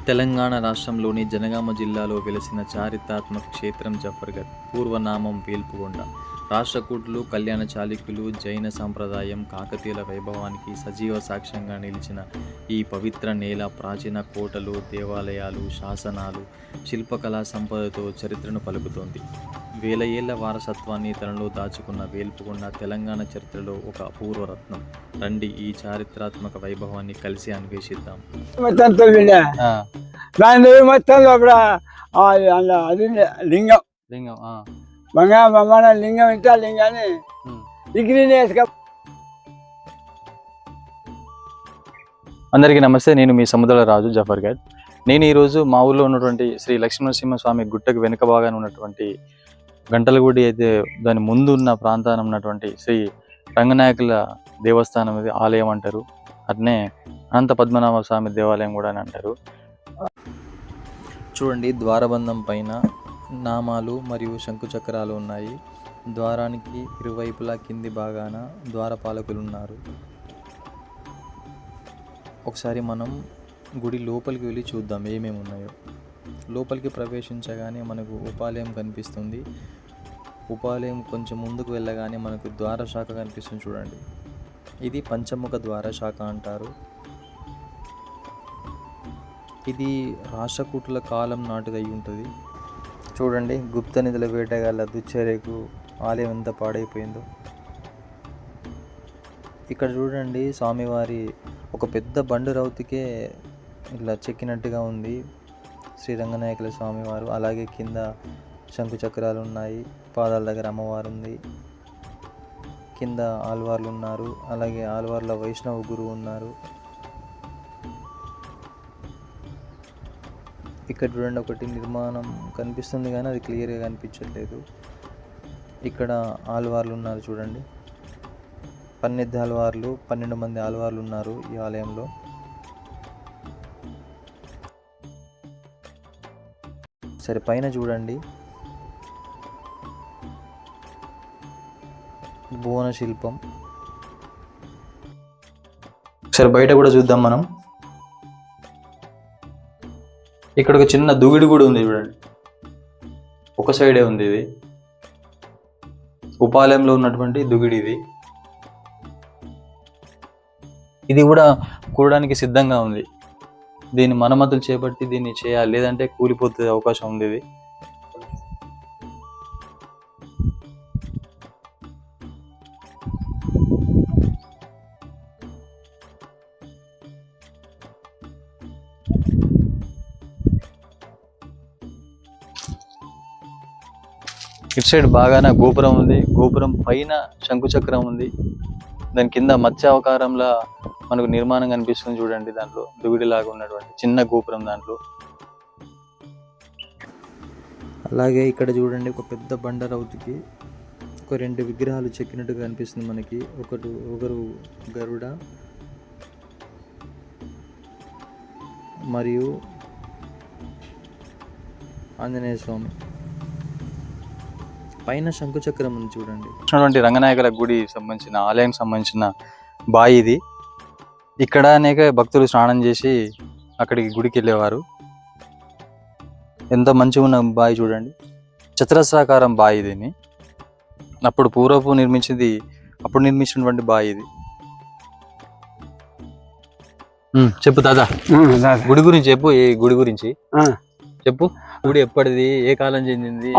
తెలంగాణ రాష్ట్రంలోని జనగామ జిల్లాలో వెలిసిన చారిత్రాత్మక క్షేత్రం జఫర్గఢ్. పూర్వనామం వేల్పుగొండ. రాష్ట్రకూటులు, కళ్యాణ చాళుక్యులు, జైన సంప్రదాయం, కాకతీయుల వైభవానికి సజీవ సాక్ష్యంగా నిలిచిన ఈ పవిత్ర నేల ప్రాచీన కోటలు, దేవాలయాలు, శాసనాలు, శిల్పకళా సంపదతో చరిత్రను పలుకుతోంది. వేల ఏళ్ల వారసత్వాన్ని తనలో దాచుకున్న వేల్పుగొండ తెలంగాణ చరిత్రలో ఒక అపూర్వ రత్నం. రండి ఈ చారిత్రాత్మక వైభవాన్ని కలిసి అన్వేషిద్దాం. లింగం లింగం ఇంత లింగాన్ని అందరికీ నమస్తే. నేను మీ సముద్ర రాజు జఫర్గఢ్. నేను ఈరోజు మా ఊళ్ళో ఉన్నటువంటి శ్రీ లక్ష్మీనరసింహస్వామి గుట్టకు వెనుక భాగాన ఉన్నటువంటి గంటలగుడి అయితే దాని ముందు ఉన్న ప్రాంతాన ఉన్నటువంటి శ్రీ రంగనాయకుల దేవస్థానం ఇది ఆలయం అంటారు. అట్నే అనంత పద్మనాభ స్వామి దేవాలయం కూడా అని అంటారు. చూడండి, ద్వారబంధం పైన నామాలు మరియు శంకుచక్రాలు ఉన్నాయి. ద్వారానికి ఇరువైపులా కింది భాగాన ద్వారపాలకులు ఉన్నారు. ఒకసారి మనం గుడి లోపలికి వెళ్ళి చూద్దాం ఏమేమి ఉన్నాయో. లోపలికి ప్రవేశించగానే మనకు ఉపాలయం కనిపిస్తుంది. ఉపాలయం కొంచెం ముందుకు వెళ్ళగానే మనకు ద్వారశాఖ కనిపిస్తుంది. చూడండి, ఇది పంచముఖ ద్వారశాఖ అంటారు. ఇది రాష్ట్రకూటుల కాలం నాటిది అయి ఉంటుంది. చూడండి, గుప్త నిధుల వేటగాళ్ళ దుశ్చర్యకు ఆలయం ఎంత పాడైపోయిందో. ఇక్కడ చూడండి, స్వామివారి ఒక పెద్ద బండు రౌతికే ఇలా చెక్కినట్టుగా ఉంది శ్రీరంగనాయకుల స్వామివారు. అలాగే కింద శంకుచక్రాలు ఉన్నాయి. పాదాల దగ్గర అమ్మవారు ఉంది. కింద ఆల్వార్లు ఉన్నారు. అలాగే ఆల్వార్ల వైష్ణవ గురువు ఉన్నారు. ఇక్కడ చూడండి, ఒకటి నిర్మాణం కనిపిస్తుంది కానీ అది క్లియర్గా కనిపించట్లేదు. ఇక్కడ ఆల్వార్లు ఉన్నారు. చూడండి, 12 ఆల్వార్లు, 12 మంది ఆల్వార్లు ఉన్నారు ఈ ఆలయంలో. సరే, పైన చూడండి, భువన శిల్పం. సరే, బయట కూడా చూద్దాం మనం. ఇక్కడ ఒక చిన్న దుగిడి కూడా ఉంది. చూడండి, ఒక సైడే ఉంది. ఇది ఉపాలయంలో ఉన్నటువంటి దుగిడి. ఇది కూడా కూడడానికి సిద్ధంగా ఉంది. దీన్ని మరమ్మతులు చేపట్టి దీన్ని చేయాలి, లేదంటే కూలిపోతే అవకాశం ఉంది. ఇది ఇటు సైడ్ బాగానే గోపురం ఉంది. గోపురం పైన శంకుచక్రం ఉంది. దాని కింద మత్స్యావకారంలా మనకు నిర్మాణం కనిపిస్తుంది. చూడండి, దాంట్లో దుగిడిలాగా ఉన్నటువంటి చిన్న గోపురం దాంట్లో. అలాగే ఇక్కడ చూడండి, ఒక పెద్ద బండరౌతికి ఒక 2 విగ్రహాలు చెక్కినట్టుగా కనిపిస్తుంది మనకి. ఒకరు గరుడ మరియు ఆంజనేయ స్వామి. పైన శంకుచక్రం ఉంది. చూడండి, రంగనాయకుల గుడి సంబంధించిన ఆలయం సంబంధించిన బావి ఇది. ఇక్కడ అనేక భక్తులు స్నానం చేసి అక్కడికి గుడికి వెళ్ళేవారు. ఎంత మంచిగా ఉన్న బావి చూడండి, చతురస్రాకారం బావి. దీన్ని అప్పుడు పూర్వపు నిర్మించినటువంటి బావి ఇది. చెప్పు తాత, గుడి గురించి చెప్పు. ఏ గుడి గురించి చెప్పు. గుడి ఎప్పటిది, ఏ కాలం చెందింది?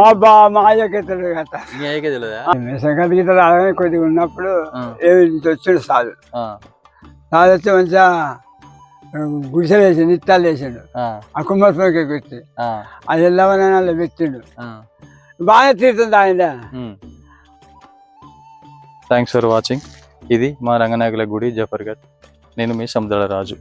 కొద్దిగా ఉన్నప్పుడు వచ్చాడు సాధు వచ్చి మంచిగా గుడిసెలు వేసి నిత్యాలు వేసాడు. ఆ కుమ్మస్వామికి వచ్చి అది వెళ్ళవనలా పెట్టిండు. బాగా తీరుతుంది ఆయన. Thanks for watching. ఇది మా రంగనాయకుల గుడి జఫర్గఢ్. నేను మీ సముద్ర రాజు.